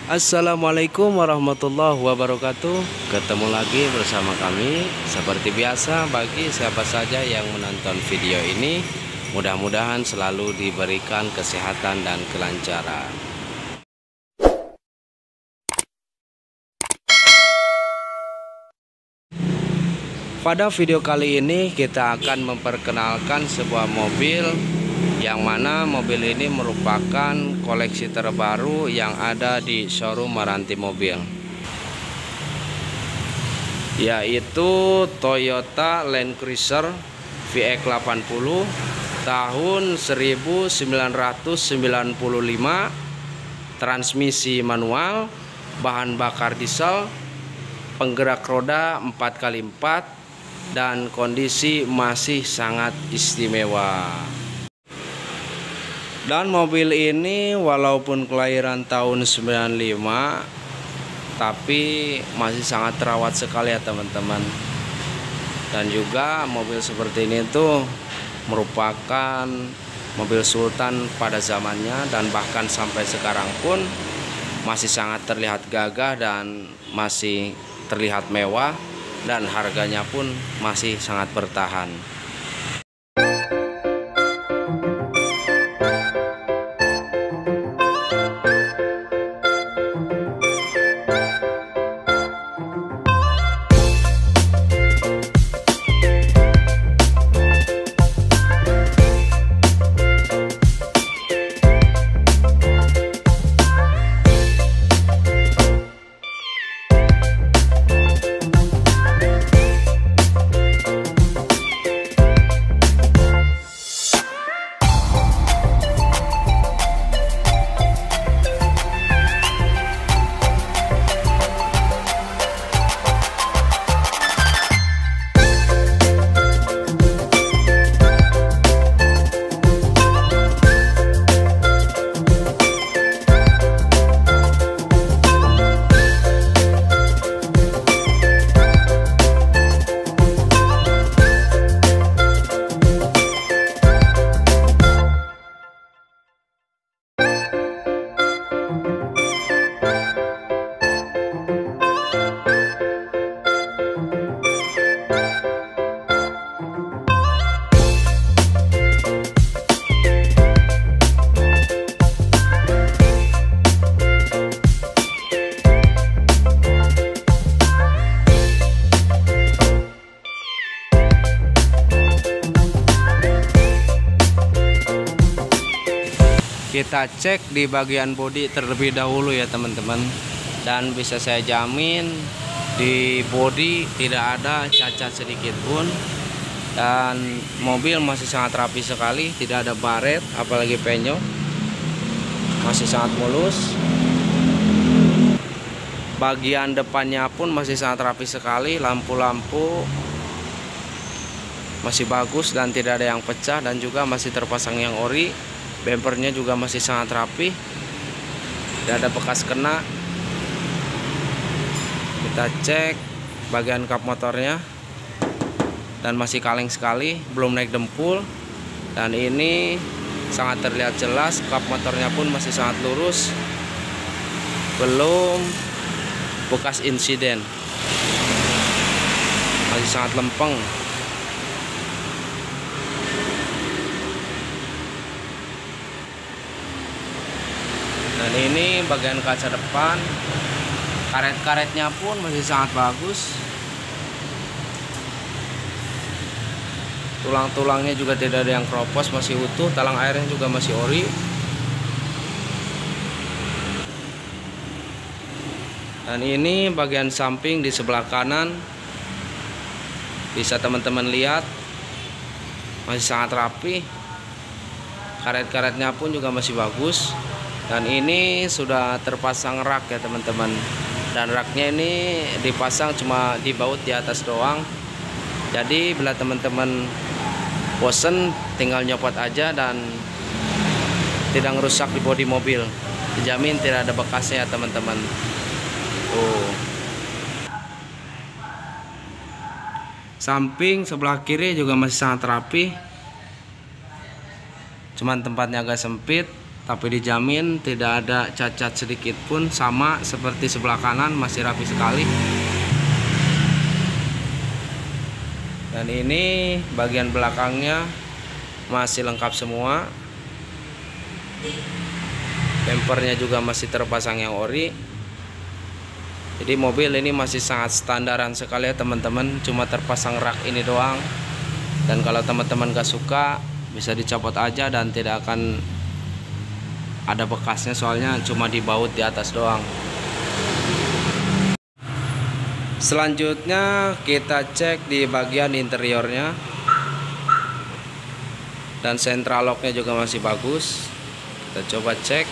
Assalamualaikum warahmatullahi wabarakatuh. Ketemu lagi bersama kami. Seperti biasa, bagi siapa saja yang menonton video ini, mudah-mudahan selalu diberikan kesehatan dan kelancaran. Pada video kali ini kita akan memperkenalkan sebuah mobil, yang mana mobil ini merupakan koleksi terbaru yang ada di showroom Maranti Mobil, yaitu Toyota Land Cruiser VX80 tahun 1995, transmisi manual, bahan bakar diesel, penggerak roda 4x4, dan kondisi masih sangat istimewa. Dan mobil ini walaupun kelahiran tahun 95, tapi masih sangat terawat sekali ya teman-teman. Dan juga mobil seperti ini tuh merupakan mobil sultan pada zamannya, dan bahkan sampai sekarang pun masih sangat terlihat gagah dan masih terlihat mewah, dan harganya pun masih sangat bertahan. Kita cek di bagian bodi terlebih dahulu ya teman-teman, dan bisa saya jamin di bodi tidak ada cacat sedikit pun, dan mobil masih sangat rapi sekali, tidak ada baret apalagi penyok, masih sangat mulus. Bagian depannya pun masih sangat rapi sekali, lampu-lampu masih bagus dan tidak ada yang pecah, dan juga masih terpasang yang ori. Bempernya juga masih sangat rapi, tidak ada bekas kena. Kita cek bagian kap motornya, dan masih kaleng sekali, belum naik dempul. Dan ini sangat terlihat jelas, kap motornya pun masih sangat lurus, belum bekas insiden, masih sangat lempeng. Dan ini bagian kaca depan, karet-karetnya pun masih sangat bagus. Tulang-tulangnya juga tidak ada yang keropos, masih utuh. Talang airnya juga masih ori. Dan ini bagian samping di sebelah kanan, bisa teman-teman lihat, masih sangat rapi. Karet-karetnya pun juga masih bagus. Dan ini sudah terpasang rak ya teman-teman, dan raknya ini dipasang cuma di baut di atas doang. Jadi bila teman-teman bosen tinggal nyopot aja, dan tidak ngerusak di bodi mobil, dijamin tidak ada bekasnya ya teman-teman. Samping sebelah kiri juga masih sangat rapi, cuman tempatnya agak sempit. tapi dijamin tidak ada cacat sedikit pun, sama seperti sebelah kanan, masih rapi sekali. Dan ini bagian belakangnya masih lengkap semua. Bempernya juga masih terpasang yang ori. Jadi mobil ini masih sangat standaran sekali ya teman-teman, cuma terpasang rak ini doang. Dan kalau teman-teman gak suka, bisa dicopot aja dan tidak akan ada bekasnya, soalnya cuma dibaut di atas doang. Selanjutnya kita cek di bagian interiornya. Dan central locknya juga masih bagus. Kita coba cek.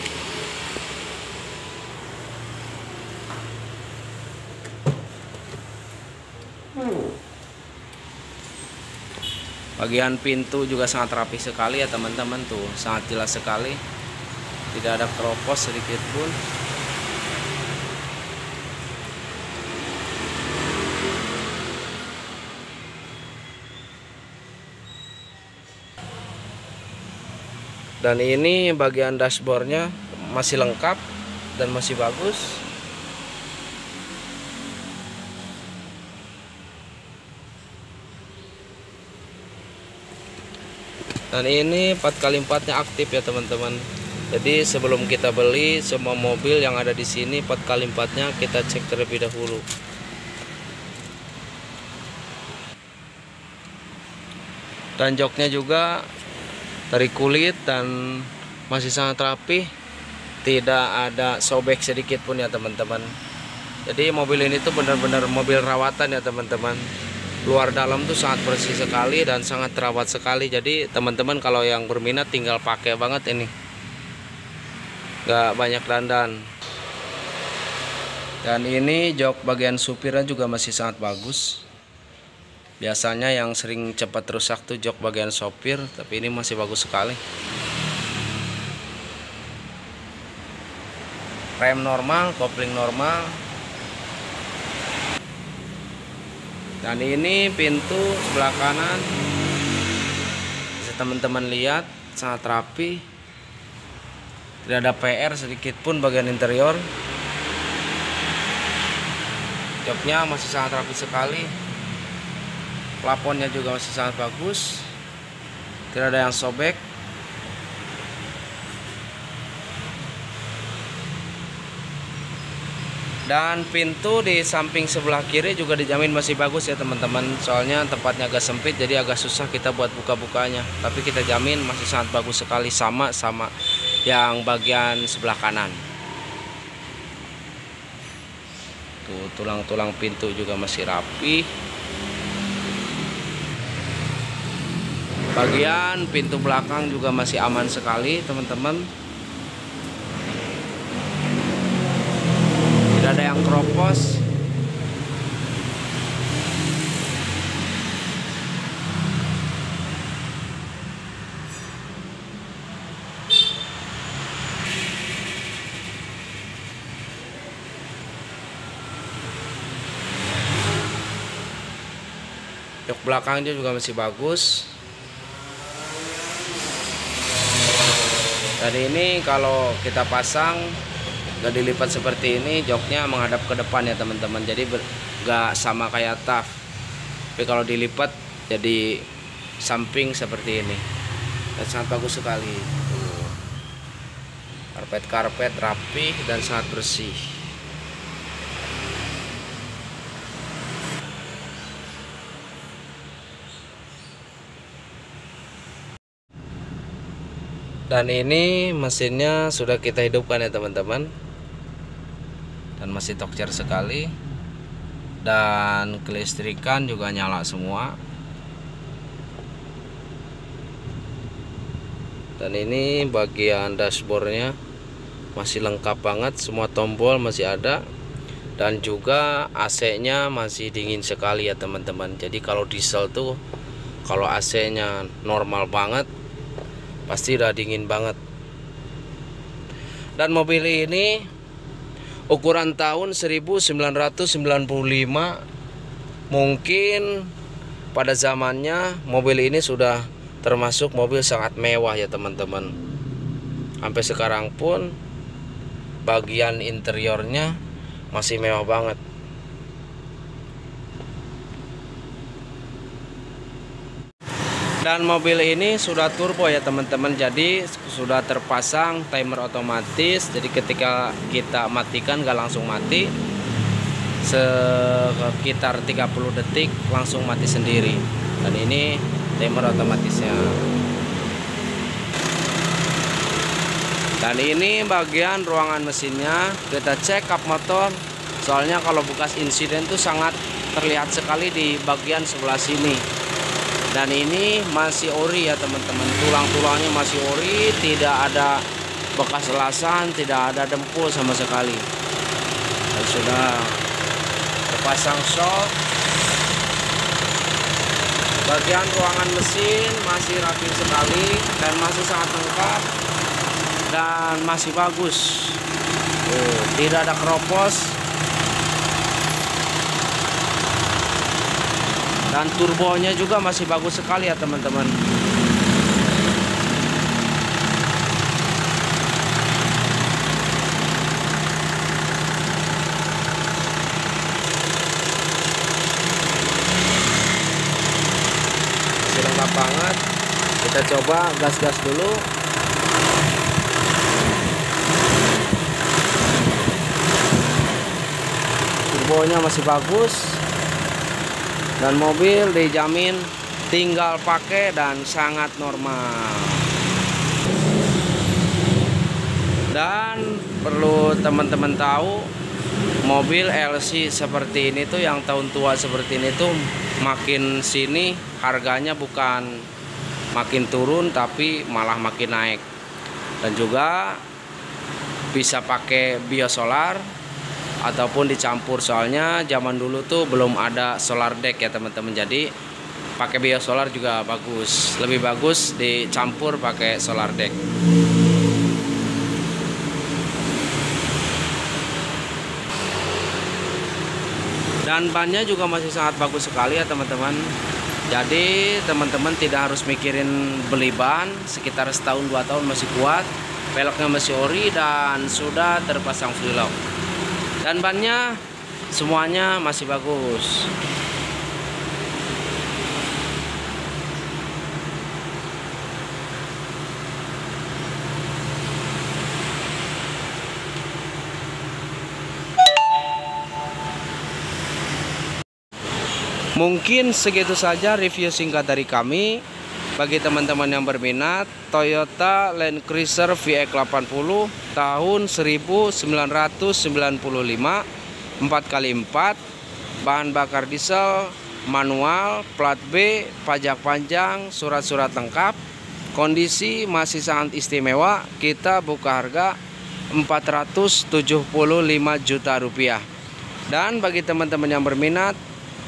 Bagian pintu juga sangat rapi sekali ya teman-teman, tuh sangat jelas sekali. Tidak ada keropos sedikit pun. Dan ini bagian dashboardnya masih lengkap dan masih bagus. Dan ini 4x4-nya aktif ya teman-teman. Jadi sebelum kita beli semua mobil yang ada di sini, 4x4-nya kita cek terlebih dahulu. Dan joknya juga dari kulit dan masih sangat rapi, tidak ada sobek sedikit pun ya teman-teman. Jadi mobil ini tuh benar-benar mobil rawatan ya teman-teman. Luar dalam tuh sangat bersih sekali dan sangat terawat sekali. Jadi teman-teman kalau yang berminat tinggal pakai banget ini, gak banyak dandan. Dan ini jok bagian supirnya juga masih sangat bagus. Biasanya yang sering cepat rusak tuh jok bagian sopir, tapi ini masih bagus sekali. Rem normal, kopling normal. Dan ini pintu sebelah kanan, bisa teman-teman lihat sangat rapi. Tidak ada PR sedikit pun bagian interior. Joknya masih sangat rapi sekali. Plafonnya juga masih sangat bagus. Tidak ada yang sobek. Dan pintu di samping sebelah kiri juga dijamin masih bagus ya teman-teman. Soalnya tempatnya agak sempit, jadi agak susah kita buat buka-bukanya. Tapi kita jamin masih sangat bagus sekali, sama yang bagian sebelah kanan. Tuh tulang-tulang pintu juga masih rapi. Bagian pintu belakang juga masih aman sekali teman-teman. Tidak ada yang keropos. Jok belakangnya juga masih bagus. Dan ini kalau kita pasang gak dilipat seperti ini, joknya menghadap ke depan ya teman-teman. Jadi gak sama kayak TAF. Tapi kalau dilipat jadi samping seperti ini. Dan sangat bagus sekali. Karpet-karpet rapi dan sangat bersih. Dan ini mesinnya sudah kita hidupkan ya teman-teman. Dan masih tokcer sekali. Dan kelistrikan juga nyala semua. Dan ini bagian dashboardnya masih lengkap banget, semua tombol masih ada. Dan juga AC-nya masih dingin sekali ya teman-teman. Jadi kalau diesel tuh, kalau AC-nya normal banget, pasti udah dingin banget. Dan mobil ini ukuran tahun 1995. Mungkin pada zamannya mobil ini sudah termasuk mobil sangat mewah ya teman-teman. Sampai sekarang pun bagian interiornya masih mewah banget. Dan mobil ini sudah turbo ya teman-teman, jadi sudah terpasang timer otomatis. Jadi ketika kita matikan gak langsung mati, sekitar 30 detik langsung mati sendiri. Dan ini timer otomatisnya. Dan ini bagian ruangan mesinnya. Kita cek kap motor, soalnya kalau bekas insiden tuh sangat terlihat sekali di bagian sebelah sini. Dan ini masih ori ya teman-teman, tulang-tulangnya masih ori, tidak ada bekas lasan, tidak ada dempul sama sekali. Dan sudah terpasang shock. Bagian ruangan mesin masih rapi sekali dan masih sangat lengkap dan masih bagus. Tidak ada keropos. Dan turbonya juga masih bagus sekali ya teman-teman. Masih lengkap banget. Kita coba gas-gas dulu. Turbonya masih bagus. Dan mobil dijamin tinggal pakai dan sangat normal. Dan perlu teman-teman tahu, mobil LC seperti ini tuh, yang tahun tua seperti ini tuh, makin sini harganya bukan makin turun tapi malah makin naik. Dan juga bisa pakai biosolar ataupun dicampur, soalnya zaman dulu tuh belum ada solar deck ya teman-teman. Jadi pakai biosolar juga bagus, lebih bagus dicampur pakai solar deck. Dan bannya juga masih sangat bagus sekali ya teman-teman. Jadi teman-teman tidak harus mikirin beli ban, sekitar setahun 2 tahun masih kuat. Peleknya masih ori dan sudah terpasang free lock. Dan bannya semuanya masih bagus. Mungkin segitu saja review singkat dari kami. Bagi teman-teman yang berminat, Toyota Land Cruiser VX80 tahun 1995, 4x4, bahan bakar diesel, manual, plat B, pajak panjang, surat-surat lengkap, kondisi masih sangat istimewa. Kita buka harga 475 juta rupiah. Dan bagi teman-teman yang berminat,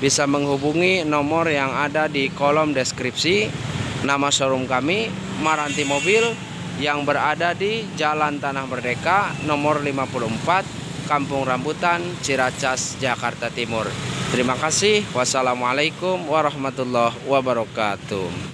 bisa menghubungi nomor yang ada di kolom deskripsi. Nama showroom kami Maranti Mobil, yang berada di Jalan Tanah Merdeka nomor 54, Kampung Rambutan, Ciracas, Jakarta Timur. Terima kasih. Wassalamualaikum warahmatullahi wabarakatuh.